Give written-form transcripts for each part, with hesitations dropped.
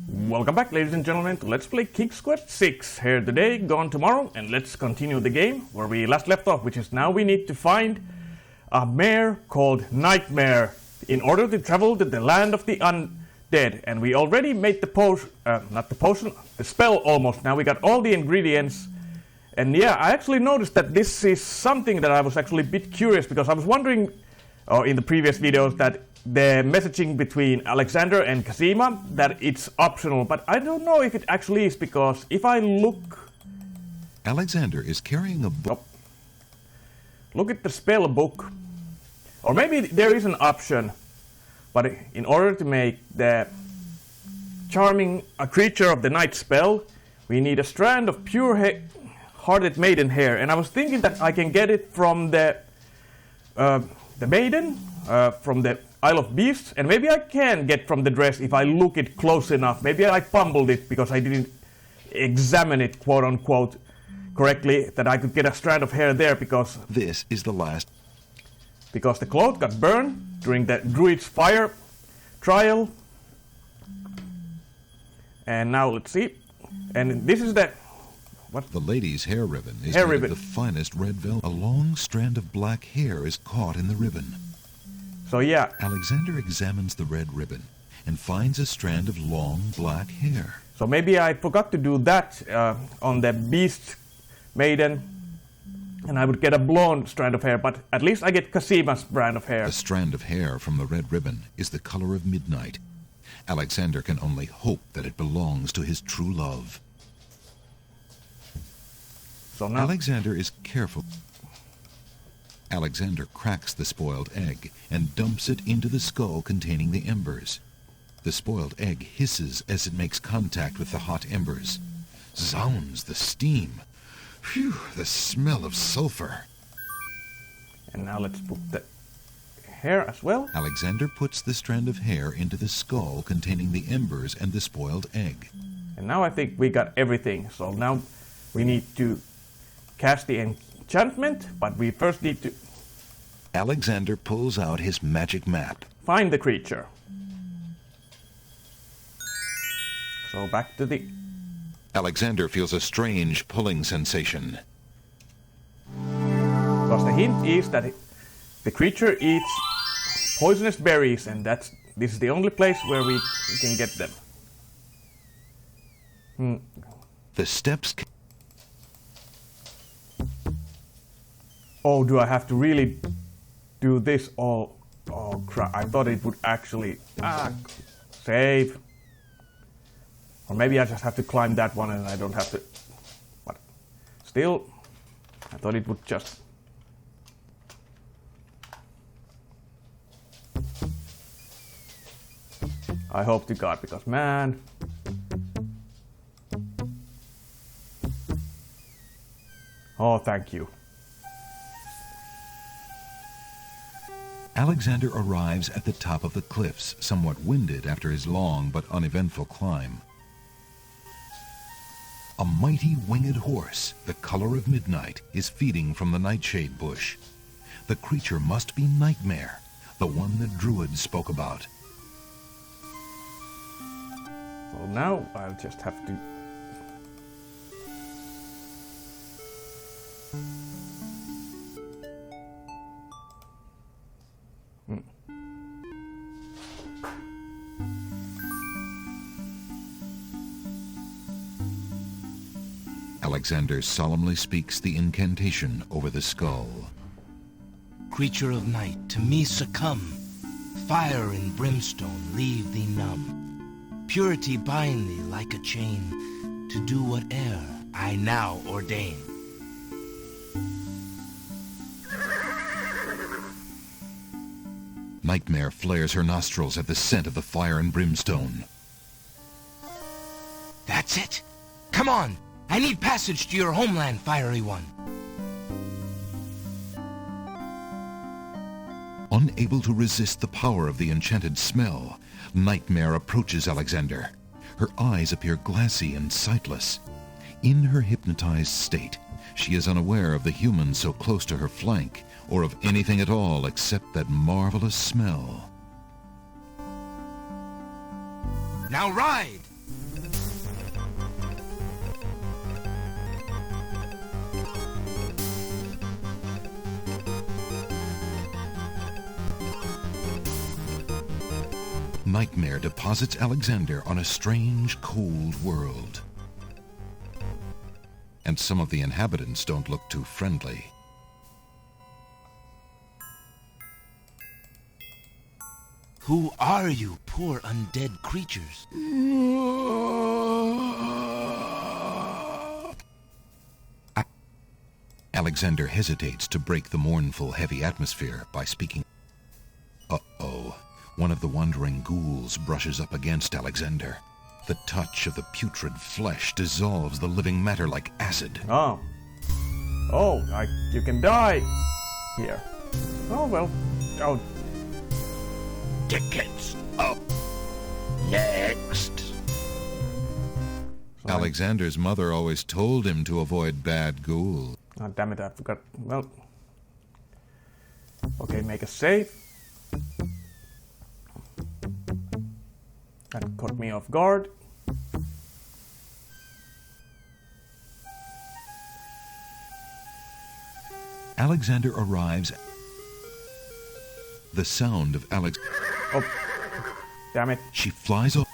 Welcome back, ladies and gentlemen, to Let's Play King's Quest 6. Here today, gone tomorrow, and let's continue the game where we last left off, which is now we need to find a mare called Night Mare in order to travel to the land of the undead. And we already made the spell almost. Now we got all the ingredients. And yeah, I actually noticed that this is something that I was actually a bit curious, because I was wondering in the previous videos that the messaging between Alexander and Cassima, that it's optional, but I don't know if it actually is, because if I look... Alexander is carrying a book. Look at the spell book. Or maybe there is an option, but in order to make the charming a creature of the night spell, we need a strand of pure hearted maiden hair, and I was thinking that I can get it from the maiden, from the Isle of Beasts, and maybe I can get from the dress if I look it close enough. Maybe I fumbled it because I didn't examine it, quote unquote, correctly, that I could get a strand of hair there, because this is the last. Because the cloth got burned during the druids' fire trial. And now let's see. And this is the... What? The lady's hair ribbon is made of the finest red velvet. A long strand of black hair is caught in the ribbon. So yeah. Alexander examines the red ribbon and finds a strand of long black hair. So maybe I forgot to do that on the beast maiden, and I would get a blonde strand of hair, but at least I get Cassima's brand of hair. The strand of hair from the red ribbon is the color of midnight. Alexander can only hope that it belongs to his true love. So now Alexander is careful. Alexander cracks the spoiled egg and dumps it into the skull containing the embers. The spoiled egg hisses as it makes contact with the hot embers. Zounds, the steam! Phew, the smell of sulfur! And now let's put the hair as well. Alexander puts the strand of hair into the skull containing the embers and the spoiled egg. And now I think we got everything. So now we need to cast the enchantment, but we first need to... Alexander pulls out his magic map. Find the creature. So back to the... Alexander feels a strange pulling sensation. Because the hint is that the creature eats poisonous berries, and this is the only place where we can get them. The steps... Oh, do I have to really do this all? Oh crap, I thought it would actually... save. Or maybe I just have to climb that one and I don't have to... But still, I thought it would just... I hope to God, because man... Oh, thank you. Alexander arrives at the top of the cliffs, somewhat winded after his long but uneventful climb. A mighty winged horse, the color of midnight, is feeding from the nightshade bush. The creature must be Night Mare, the one the druids spoke about. So now I'll just have to... Alexander solemnly speaks the incantation over the skull. Creature of night, to me succumb. Fire and brimstone leave thee numb. Purity bind thee like a chain, to do whate'er I now ordain. Night Mare flares her nostrils at the scent of the fire and brimstone. That's it! Come on! I need passage to your homeland, fiery one. Unable to resist the power of the enchanted smell, Night Mare approaches Alexander. Her eyes appear glassy and sightless. In her hypnotized state, she is unaware of the human so close to her flank, or of anything at all except that marvelous smell. Now ride! Night Mare deposits Alexander on a strange, cold world. And some of the inhabitants don't look too friendly. Who are you, poor undead creatures? Alexander hesitates to break the mournful, heavy atmosphere by speaking. Uh-oh. One of the wandering ghouls brushes up against Alexander. The touch of the putrid flesh dissolves the living matter like acid. Oh. Oh, you can die here. Oh, well. Oh. Tickets up. Next. Sorry. Alexander's mother always told him to avoid bad ghouls. Oh, damn it, I forgot. Well. Okay, make a save. That caught me off guard. Alexander arrives. The sound of Alex... Oh, damn it. She flies off.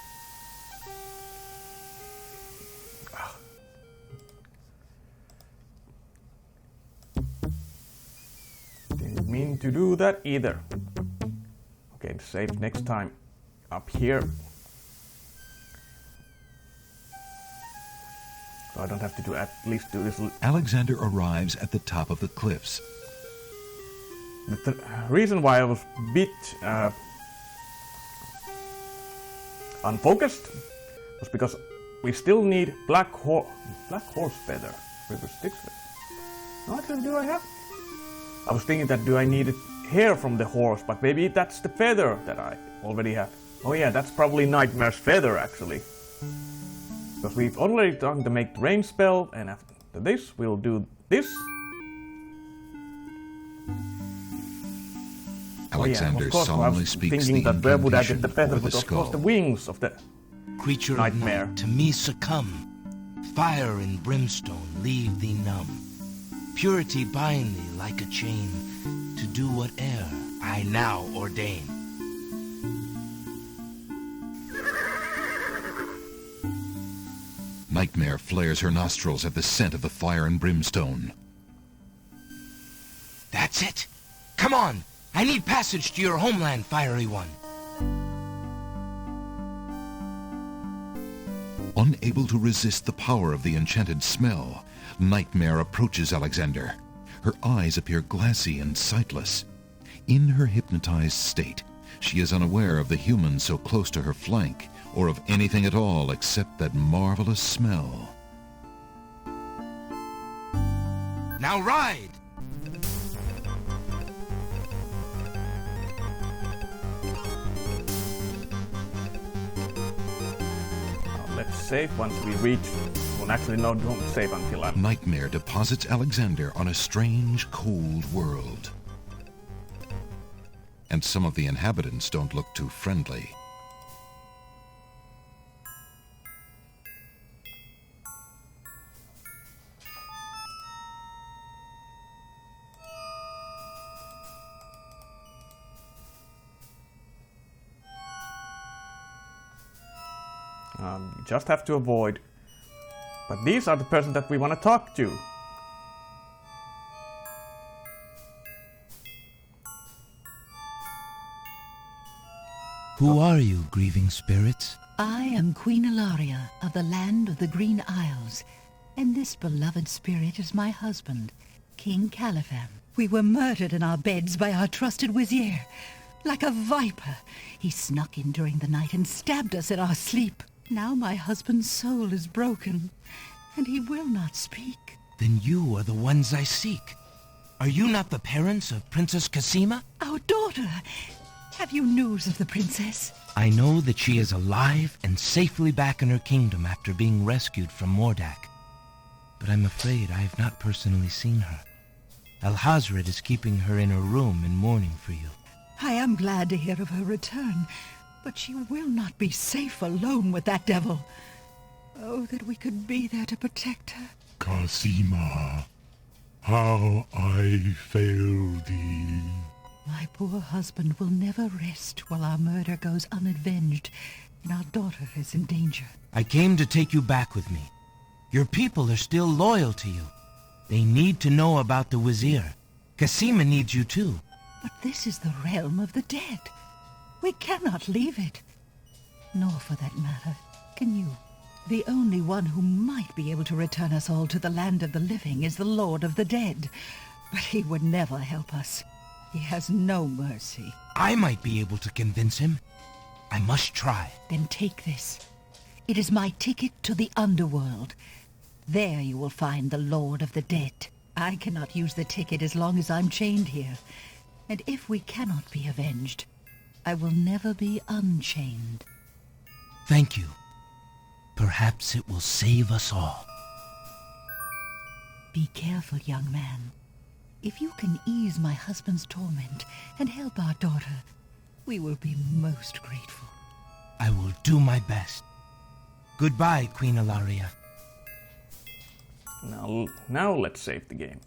Didn't mean to do that either. Okay, save next time. Up here. So I don't have to do at least do this. Alexander arrives at the top of the cliffs. The reason why I was a bit unfocused was because we still need black horse feather. River Styx feather. How much do I have? I was thinking that do I need hair from the horse, but maybe that's the feather that I already have. Oh yeah, that's probably Night Mare's feather actually. Because we've already done the make the rain spell, and after this we'll do this. Alexander solemnly speaks thinking the that where would I get incantation the feather, before the but of course skull. the wings of the Creature Night of Mare. night, to me succumb. Fire and brimstone leave thee numb. Purity bind thee like a chain, to do whate'er I now ordain. Night Mare flares her nostrils at the scent of the fire and brimstone. That's it! Come on! I need passage to your homeland, fiery one. Unable to resist the power of the enchanted smell, Night Mare approaches Alexander. Her eyes appear glassy and sightless. In her hypnotized state, she is unaware of the humans so close to her flank, or of anything at all except that marvelous smell. Now ride! let's save once we reach. Well, actually, no, don't save until I'm. Night Mare deposits Alexander on a strange, cold world. And some of the inhabitants don't look too friendly. You just have to avoid. But these are the person that we want to talk to. Who are you, grieving spirits? I am Queen Ilaria of the land of the Green Isles, and this beloved spirit is my husband, King Califam. We were murdered in our beds by our trusted Wizir. Like a viper, he snuck in during the night and stabbed us in our sleep. Now my husband's soul is broken, and he will not speak. Then you are the ones I seek. Are you not the parents of Princess Cassima? Our daughter! Have you news of the princess? I know that she is alive and safely back in her kingdom after being rescued from Mordak. But I'm afraid I have not personally seen her. Alhazred is keeping her in her room in mourning for you. I am glad to hear of her return, But she will not be safe alone with that devil. Oh, that we could be there to protect her. Cassima, how I fail thee. My poor husband will never rest while our murder goes unavenged and our daughter is in danger. I came to take you back with me. Your people are still loyal to you. They need to know about the Wazir. Cassima needs you too. But this is the realm of the dead. We cannot leave it. Nor, for that matter, can you. The only one who might be able to return us all to the land of the living is the Lord of the Dead. But he would never help us. He has no mercy. I might be able to convince him. I must try. Then take this. It is my ticket to the underworld. There you will find the Lord of the Dead. I cannot use the ticket as long as I'm chained here. And if we cannot be avenged, I will never be unchained. Thank you. Perhaps it will save us all. Be careful, young man. If you can ease my husband's torment and help our daughter, we will be most grateful. I will do my best. Goodbye, Queen Ilaria. Now let's save the game.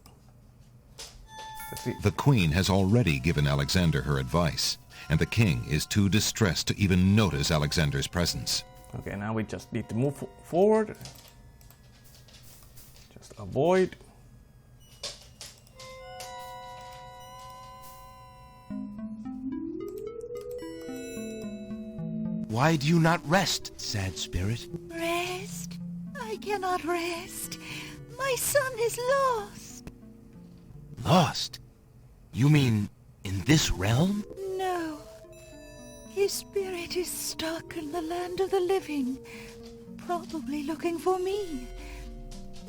Let's see. The queen has already given Alexander her advice, and the king is too distressed to even notice Alexander's presence. Okay, now we just need to move forward. Just avoid. Why do you not rest, sad spirit? Rest? I cannot rest. My son is lost. Lost? You mean in this realm? No. His spirit is stuck in the land of the living, probably looking for me.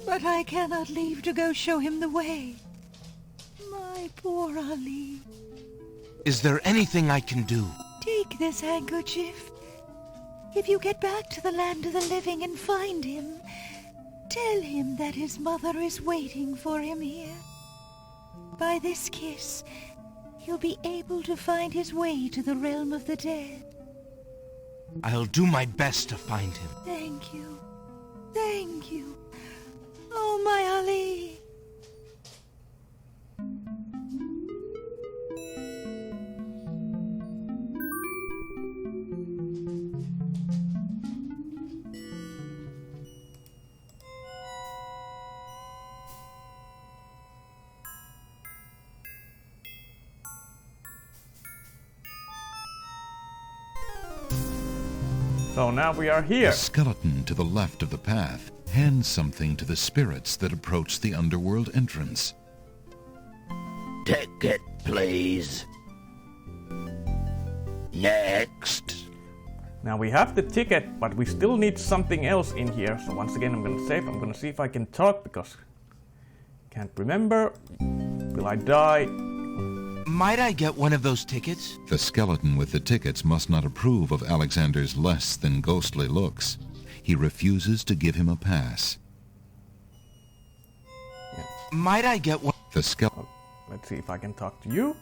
But I cannot leave to go show him the way. My poor Ali. Is there anything I can do? Take this handkerchief. If you get back to the land of the living and find him, tell him that his mother is waiting for him here. By this kiss, he'll be able to find his way to the realm of the dead. I'll do my best to find him. Thank you. Thank you. Oh, my Ali. So now we are here. The skeleton to the left of the path hands something to the spirits that approach the underworld entrance. Ticket, please. Next. Now we have the ticket, but we still need something else in here. So once again, I'm gonna save. I'm gonna see if I can talk because can't remember. Will I die? Might I get one of those tickets? The skeleton with the tickets must not approve of Alexander's less than ghostly looks. He refuses to give him a pass. Might I get one? The skeleton... Let's see if I can talk to you.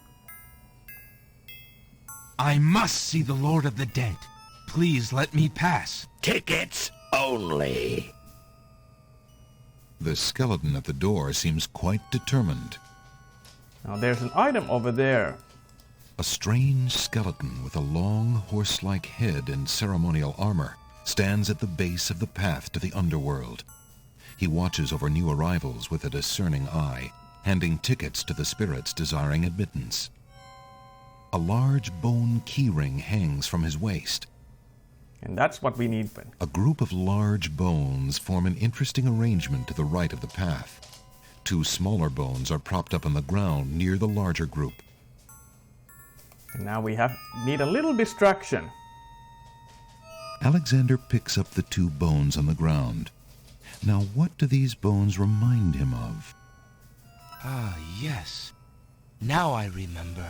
I must see the Lord of the Dead. Please let me pass. Tickets only. The skeleton at the door seems quite determined. Now there's an item over there. A strange skeleton with a long horse-like head and ceremonial armor stands at the base of the path to the underworld. He watches over new arrivals with a discerning eye, handing tickets to the spirits desiring admittance. A large bone keyring hangs from his waist. And that's what we need. A group of large bones form an interesting arrangement to the right of the path. Two smaller bones are propped up on the ground near the larger group. And now we need a little distraction. Alexander picks up the two bones on the ground. Now what do these bones remind him of? Ah, yes. Now I remember.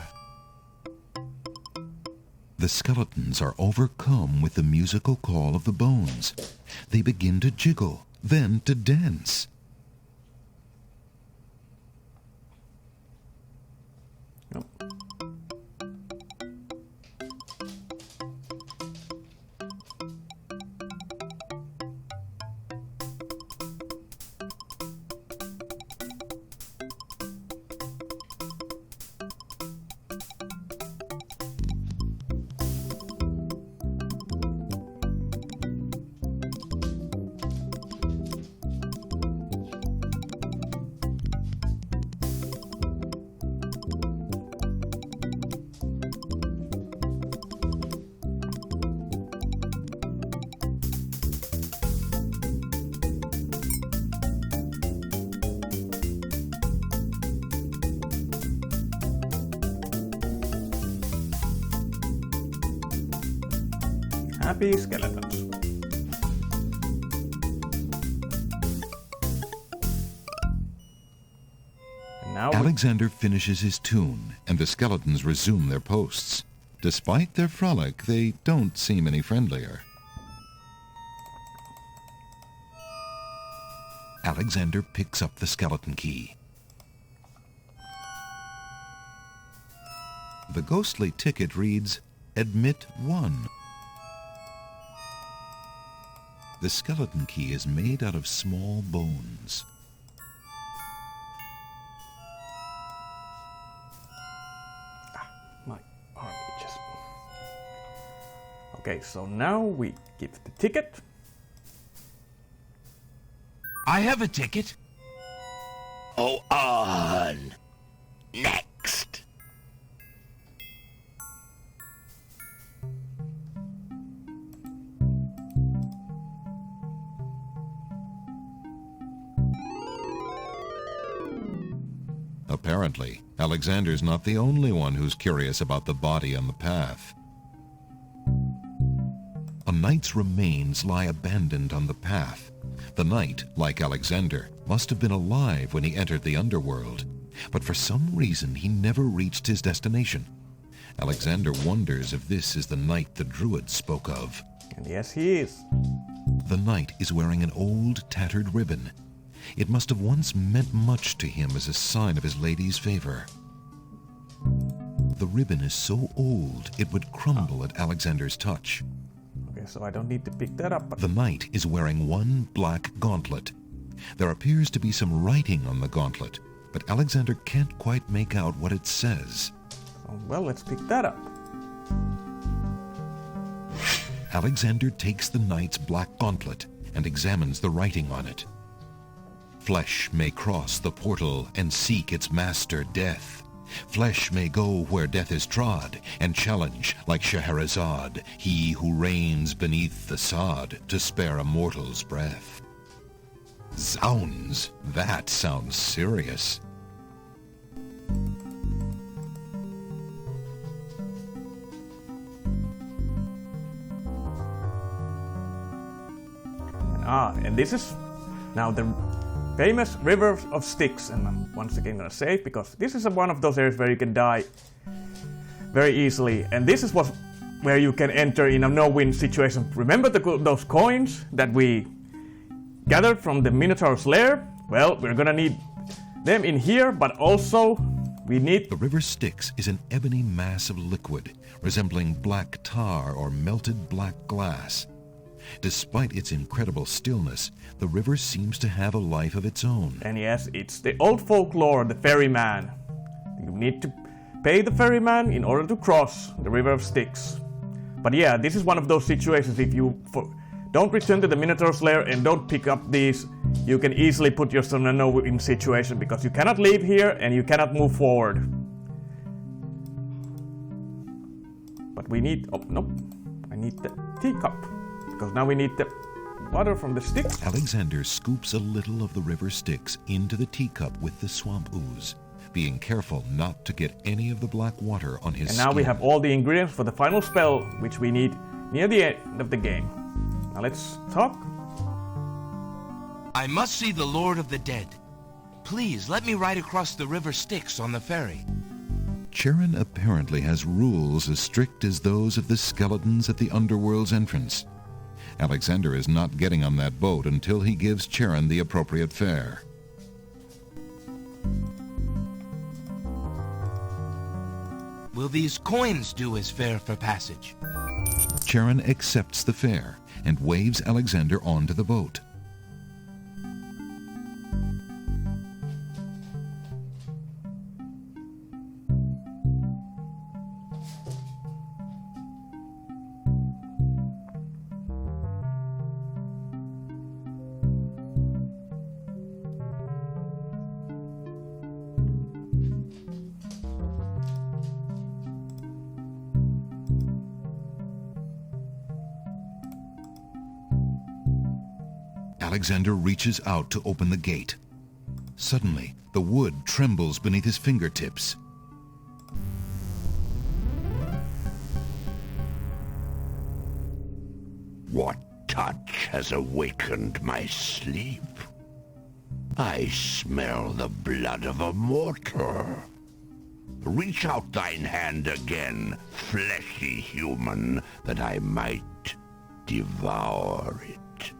The skeletons are overcome with the musical call of the bones. They begin to jiggle, then to dance. Happy skeletons. And now Alexander finishes his tune, and the skeletons resume their posts. Despite their frolic, they don't seem any friendlier. Alexander picks up the skeleton key. The ghostly ticket reads, Admit 1. The skeleton key is made out of small bones. my arm itches. Okay, so now we give the ticket. I have a ticket. Go on. Next. Apparently, Alexander's not the only one who's curious about the body on the path. A knight's remains lie abandoned on the path. The knight, like Alexander, must have been alive when he entered the underworld, but for some reason he never reached his destination. Alexander wonders if this is the knight the druids spoke of. And yes, he is. The knight is wearing an old, tattered ribbon. It must have once meant much to him as a sign of his lady's favor. The ribbon is so old it would crumble at Alexander's touch. Okay, so I don't need to pick that up. But The knight is wearing one black gauntlet. There appears to be some writing on the gauntlet, but Alexander can't quite make out what it says. well, let's pick that up. Alexander takes the knight's black gauntlet and examines the writing on it. Flesh may cross the portal and seek its master, death. Flesh may go where death is trod, and challenge, like Scheherazade, he who reigns beneath the sod to spare a mortal's breath. Zounds, that sounds serious. And this is now the famous River of Styx, and I'm once again gonna save because this is one of those areas where you can die very easily, and this is where you can enter in a no-win situation. Remember those coins that we gathered from the Minotaur's lair? Well, we're gonna need them in here, but also we need... The river Styx is an ebony mass of liquid, resembling black tar or melted black glass. Despite its incredible stillness, the river seems to have a life of its own. And yes, it's the old folklore, the ferryman. You need to pay the ferryman in order to cross the River of Styx. But yeah, this is one of those situations. If you don't return to the Minotaur's lair and don't pick up these, you can easily put yourself in a no-win situation because you cannot leave here and you cannot move forward. But we need... oh, nope. I need the teacup. Because now we need the water from the Styx. Alexander scoops a little of the river Styx into the teacup with the swamp ooze, being careful not to get any of the black water on his And now skin. we have all the ingredients for the final spell, which we need near the end of the game. Now let's talk. I must see the Lord of the Dead. Please, let me ride across the river Styx on the ferry. Charon apparently has rules as strict as those of the skeletons at the underworld's entrance. Alexander is not getting on that boat until he gives Charon the appropriate fare. Will these coins do as fare for passage? Charon accepts the fare and waves Alexander onto the boat. Alexander reaches out to open the gate. Suddenly, the wood trembles beneath his fingertips. What touch has awakened my sleep? I smell the blood of a mortal. Reach out thine hand again, fleshy human, that I might devour it.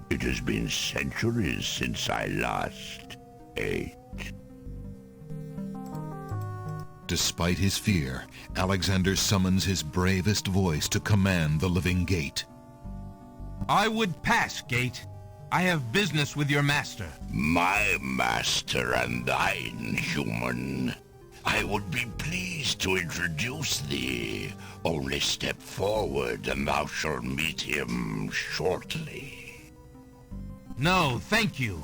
It has been centuries since I last ate. Despite his fear, Alexander summons his bravest voice to command the living gate. I would pass, gate. I have business with your master. My master and thine, human. I would be pleased to introduce thee. Only step forward and thou shalt meet him shortly. No, thank you.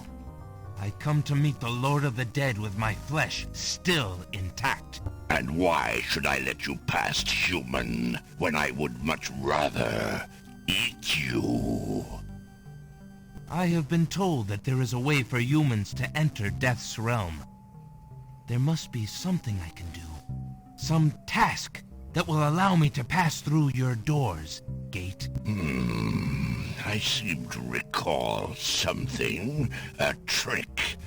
I come to meet the Lord of the Dead with my flesh still intact. And why should I let you past, human, when I would much rather eat you? I have been told that there is a way for humans to enter Death's realm. There must be something I can do. Some task that will allow me to pass through your doors, gate. I seem to recall something. A trick.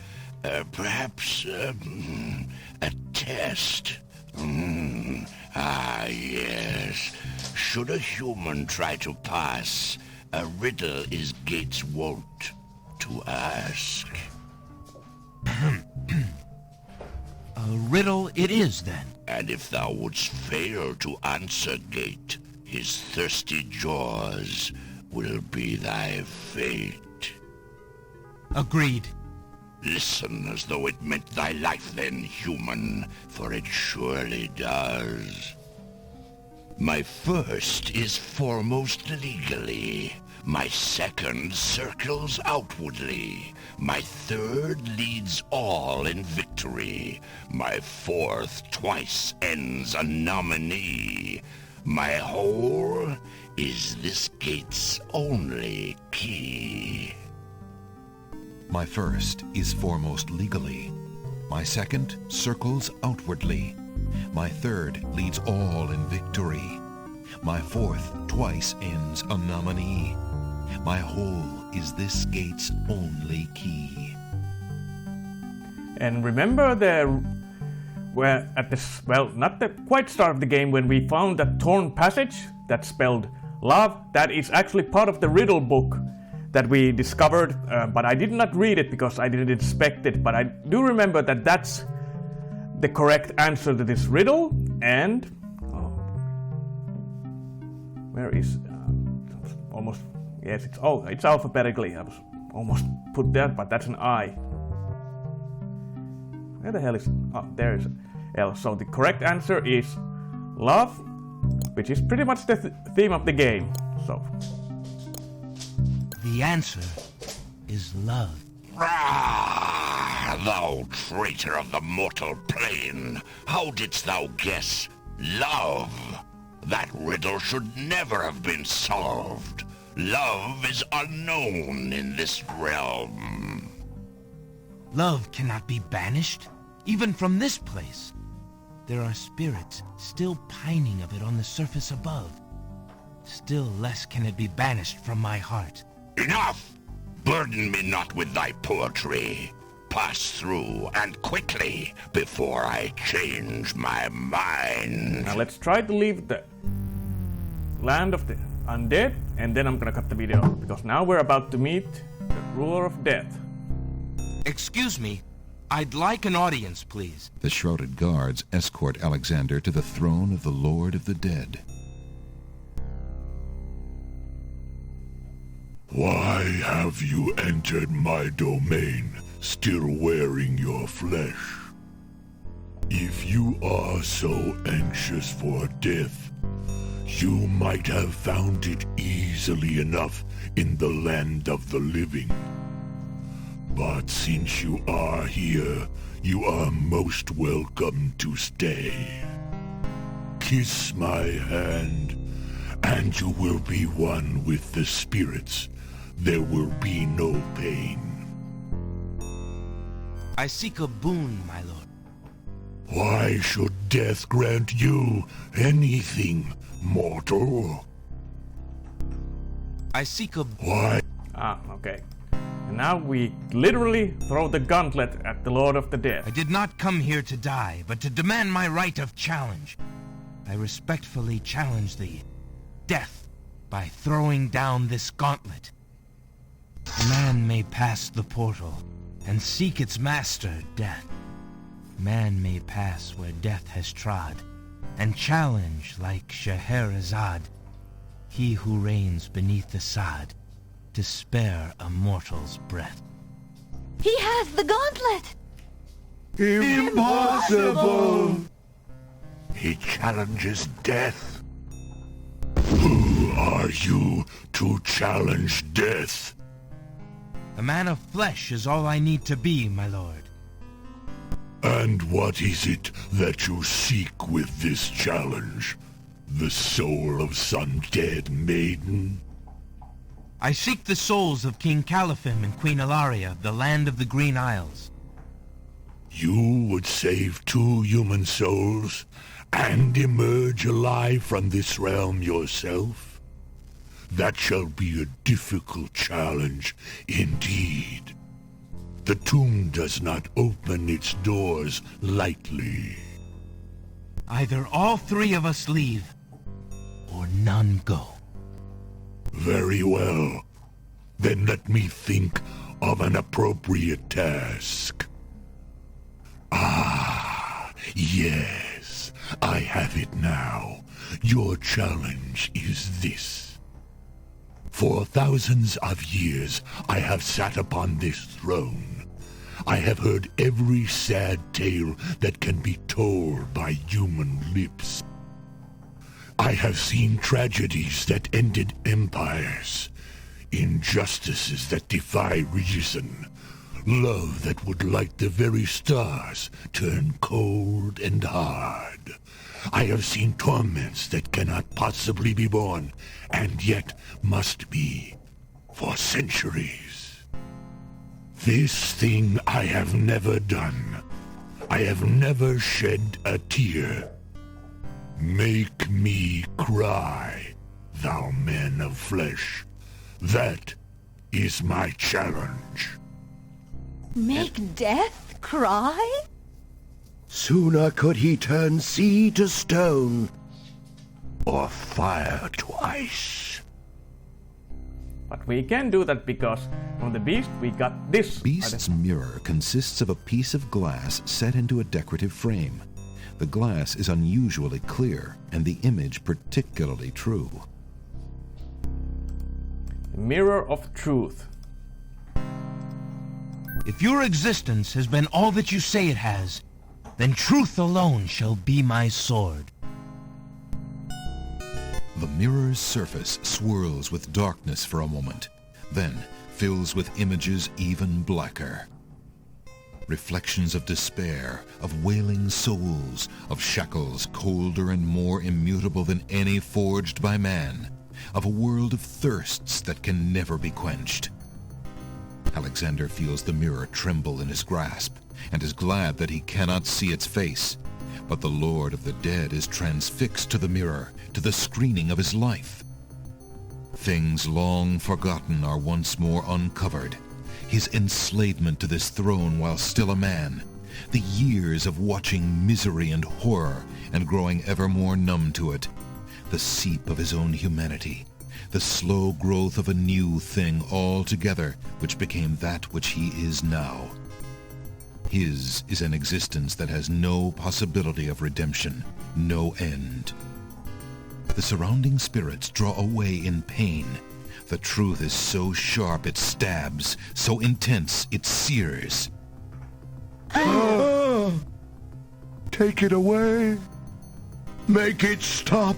Perhaps, a test. Yes. Should a human try to pass, a riddle is Gate's wont to ask. A riddle it is, then. And if thou wouldst fail to answer Gate, his thirsty jaws will be thy fate. Agreed. Listen as though it meant thy life then, human, for it surely does. My first is foremost legally. My second circles outwardly. My third leads all in victory. My fourth twice ends a nominee. My whole is this gate's only key. My first is foremost legally. My second circles outwardly. My third leads all in victory. My fourth twice ends a nominee. My whole is this gate's only key. And remember where at this, well, not the quite start of the game when we found that torn passage that spelled love, that is actually part of the riddle book that we discovered, but I did not read it because I didn't expect it, but I do remember that that's the correct answer to this riddle. And where is almost, yes, it's alphabetically. I was almost put there, but that's an I. Where the hell is, there is L. So the correct answer is love, which is pretty much the theme of the game. So the answer is love. Ah, thou traitor of the mortal plane! How didst thou guess love? That riddle should never have been solved. Love is unknown in this realm. Love cannot be banished, even from this place. There are spirits still pining of it on the surface above. Still less can it be banished from my heart. Enough! Burden me not with thy poetry. Pass through, and quickly, before I change my mind. now let's try to leave the land of the undead, and then I'm gonna cut the video, because now we're about to meet the ruler of death. Excuse me, I'd like an audience, please. The shrouded guards escort Alexander to the throne of the Lord of the Dead. Why have you entered my domain, still wearing your flesh? If you are so anxious for death, you might have found it easily enough in the land of the living. But since you are here, you are most welcome to stay. Kiss my hand, and you will be one with the spirits. There will be no pain. I seek a boon, my lord. Why should death grant you anything, mortal? I seek a... Why? Ah, okay. And now we literally throw the gauntlet at the Lord of the Dead. I did not come here to die, but to demand my right of challenge. I respectfully challenge thee, Death, by throwing down this gauntlet. Man may pass the portal and seek its master, Death. Man may pass where death has trod, and challenge like Scheherazade, he who reigns beneath the sod, to spare a mortal's breath. He has the gauntlet! Impossible! He challenges death. Who are you to challenge death? A man of flesh is all I need to be, my lord. And what is it that you seek with this challenge? The soul of some dead maiden? I seek the souls of King Caliphim and Queen Ilaria of the land of the Green Isles. You would save 2 human souls and emerge alive from this realm yourself? That shall be a difficult challenge indeed. The tomb does not open its doors lightly. Either all 3 of us leave, or none go. Very well. Then let me think of an appropriate task. Ah, yes. I have it now. Your challenge is this. For thousands of years I have sat upon this throne. I have heard every sad tale that can be told by human lips. I have seen tragedies that ended empires, injustices that defy reason, love that would light the very stars turn cold and hard. I have seen torments that cannot possibly be borne, and yet must be, for centuries. This thing I have never done. I have never shed a tear. Make me cry, thou man of flesh. That is my challenge. Make death cry? Sooner could he turn sea to stone. Or fire to ice. But we can do that because from the beast we got this. Beast's mirror consists of a piece of glass set into a decorative frame. The glass is unusually clear, and the image particularly true. Mirror of Truth. If your existence has been all that you say it has, then truth alone shall be my sword. The mirror's surface swirls with darkness for a moment, then fills with images even blacker. Reflections of despair, of wailing souls, of shackles colder and more immutable than any forged by man, of a world of thirsts that can never be quenched. Alexander feels the mirror tremble in his grasp, and is glad that he cannot see its face. But the Lord of the Dead is transfixed to the mirror, to the screening of his life. Things long forgotten are once more uncovered. His enslavement to this throne while still a man, the years of watching misery and horror and growing ever more numb to it, the seep of his own humanity, the slow growth of a new thing altogether which became that which he is now. His is an existence that has no possibility of redemption, no end. The surrounding spirits draw away in pain. The truth is so sharp it stabs, so intense it sears. Take it away. Make it stop.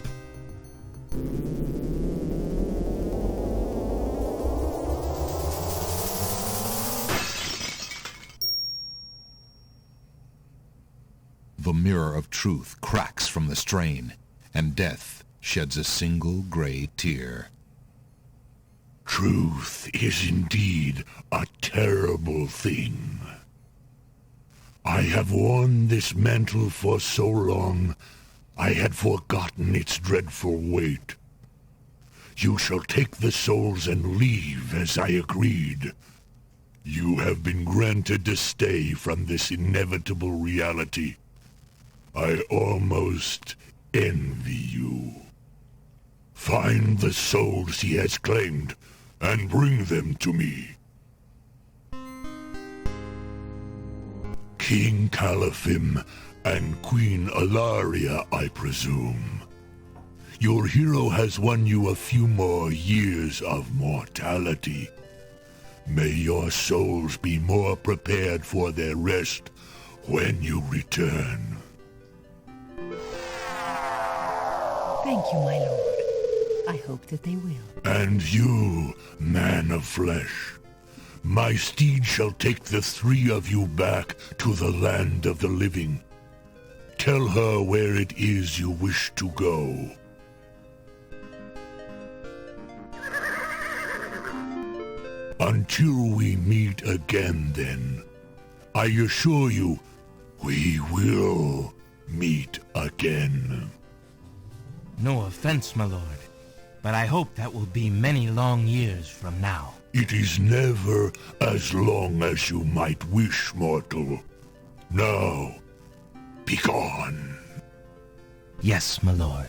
The mirror of truth cracks from the strain, and death sheds a single gray tear. Truth is indeed a terrible thing. I have worn this mantle for so long, I had forgotten its dreadful weight. you shall take the souls and leave as I agreed. You have been granted to stay from this inevitable reality. I almost envy you. Find the souls he has claimed and bring them to me. King Caliphim and Queen Alaria, I presume. Your hero has won you a few more years of mortality. May your souls be more prepared for their rest when you return. Thank you, my lord. I hope that they will. And you, man of flesh, my steed shall take the three of you back to the land of the living. Tell her where it is you wish to go. Until we meet again, then, I assure you, we will meet again. No offense, my lord, but I hope that will be many long years from now. It is never as long as you might wish, mortal. Now, begone. Yes, my lord.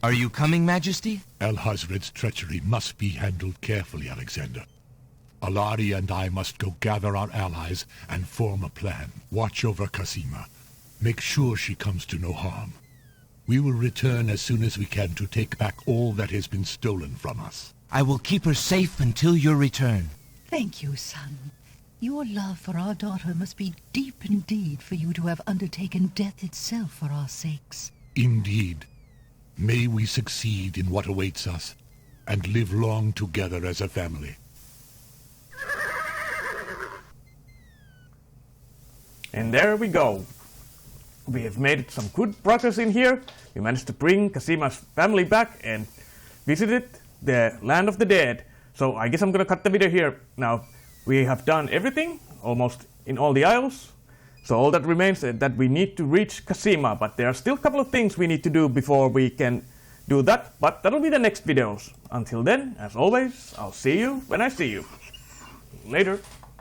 Are you coming, Majesty? Al-Hazred's treachery must be handled carefully, Alexander. Alaria and I must go gather our allies and form a plan. Watch over Cassima. Make sure she comes to no harm. We will return as soon as we can to take back all that has been stolen from us. I will keep her safe until your return. Thank you, son. Your love for our daughter must be deep indeed for you to have undertaken death itself for our sakes. Indeed. May we succeed in what awaits us, and live long together as a family. And there we go. We have made some good progress in here. We managed to bring Cassima's family back and visited the land of the dead. So I guess I'm gonna cut the video here. Now, we have done everything, almost in all the isles. So all that remains is that we need to reach Cassima, but there are still a couple of things we need to do before we can do that, but that'll be the next videos. Until then, as always, I'll see you when I see you. Later.